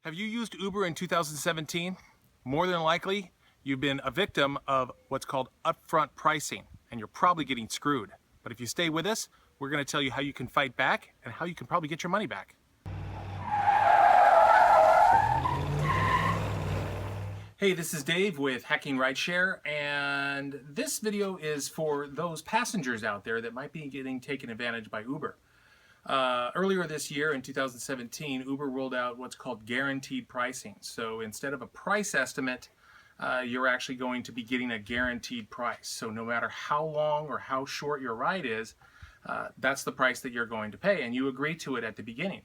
Have you used Uber in 2017? More than likely, you've been a victim of what's called upfront pricing, and you're probably getting screwed. But if you stay with us, we're going to tell you how you can fight back and how you can probably get your money back. Hey, this is Dave with Hacking Rideshare, and this video is for those passengers out there that might be getting taken advantage by Uber. Earlier this year in 2017, Uber rolled out what's called guaranteed pricing. So instead of a price estimate, you're actually going to be getting a guaranteed price. So no matter how long or how short your ride is, that's the price that you're going to pay, and you agree to it at the beginning.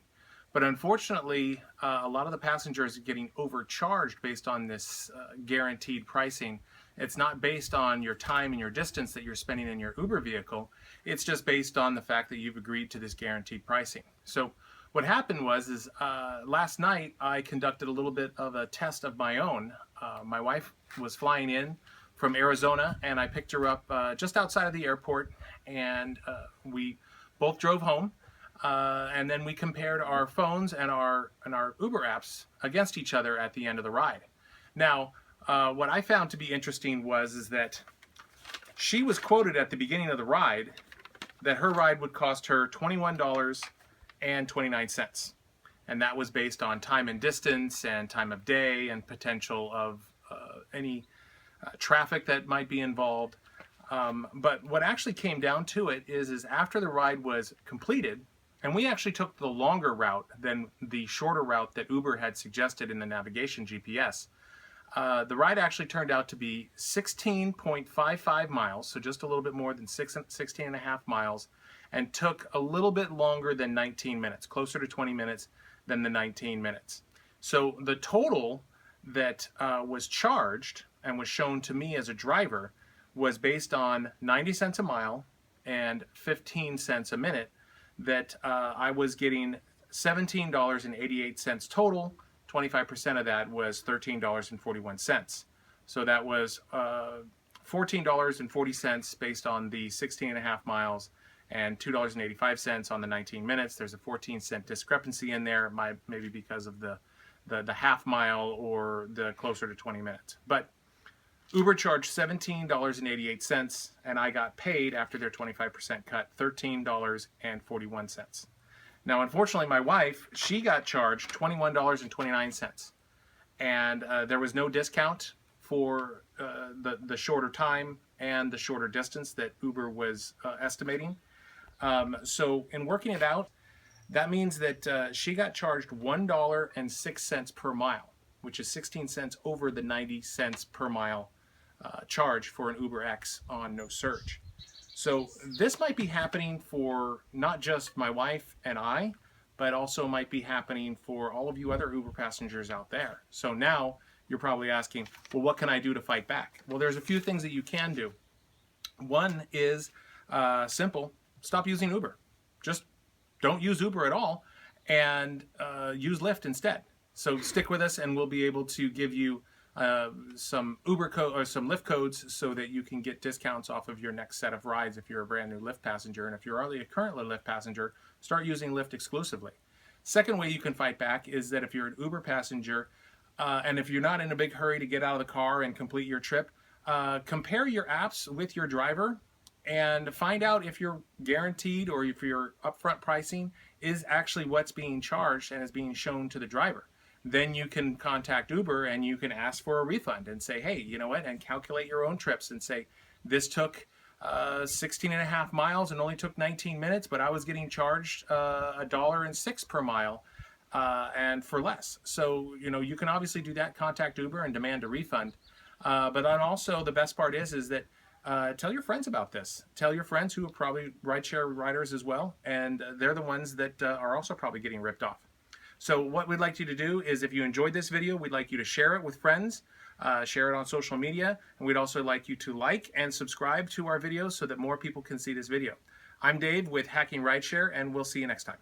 But unfortunately, a lot of the passengers are getting overcharged based on this guaranteed pricing. It's not based on your time and your distance that you're spending in your Uber vehicle. It's just based on the fact that you've agreed to this guaranteed pricing. So what happened was last night I conducted a little bit of a test of my own. My wife was flying in from Arizona, and I picked her up just outside of the airport, and we both drove home. And then we compared our phones and our Uber apps against each other at the end of the ride. Now, what I found to be interesting was that she was quoted at the beginning of the ride that her ride would cost her $21.29, and that was based on time and distance and time of day and potential of any traffic that might be involved. But what actually came down to it is after the ride was completed. And we actually took the longer route than the shorter route that Uber had suggested in the navigation GPS. The ride actually turned out to be 16.55 miles, so just a little bit more than 16 and a half miles, and took a little bit longer than 19 minutes, closer to 20 minutes than the 19 minutes. So the total that was charged and was shown to me as a driver was based on 90 cents a mile and 15 cents a minute, that I was getting $17.88 total. 25% of that was $13.41. So that was $14.40 based on the 16 and a half miles and $2.85 on the 19 minutes. There's a 14-cent discrepancy in there, maybe because of the half mile or the closer to 20 minutes. But Uber charged $17.88, and I got paid after their 25% cut, $13.41. Now, unfortunately, my wife, she got charged $21.29, and there was no discount for the shorter time and the shorter distance that Uber was estimating. So in working it out, that means that she got charged $1.06 per mile, which is 16 cents over the 90 cents per mile charge for an UberX on no surge. So this might be happening for not just my wife and I, but also might be happening for all of you other Uber passengers out there. So now you're probably asking, well, what can I do to fight back? Well, there's a few things that you can do. One is simple: stop using Uber. Just don't use Uber at all, and use Lyft instead. So stick with us, and we'll be able to give you some Uber code or some Lyft codes so that you can get discounts off of your next set of rides if you're a brand new Lyft passenger. And if you're already a currently Lyft passenger, start using Lyft exclusively. Second way you can fight back is that if you're an Uber passenger and if you're not in a big hurry to get out of the car and complete your trip, compare your apps with your driver and find out if you're guaranteed or if your upfront pricing is actually what's being charged and is being shown to the driver. Then you can contact Uber and you can ask for a refund and say, hey, you know what, and calculate your own trips and say, this took 16 and a half miles and only took 19 minutes, but I was getting charged $1.06 per mile and for less. So, you know, you can obviously do that, contact Uber and demand a refund. But then also the best part is that tell your friends about this. Tell your friends who are probably rideshare riders as well, and they're the ones that are also probably getting ripped off. So what we'd like you to do is, if you enjoyed this video, we'd like you to share it with friends, share it on social media, and we'd also like you to like and subscribe to our videos so that more people can see this video. I'm Dave with Hacking Rideshare, and we'll see you next time.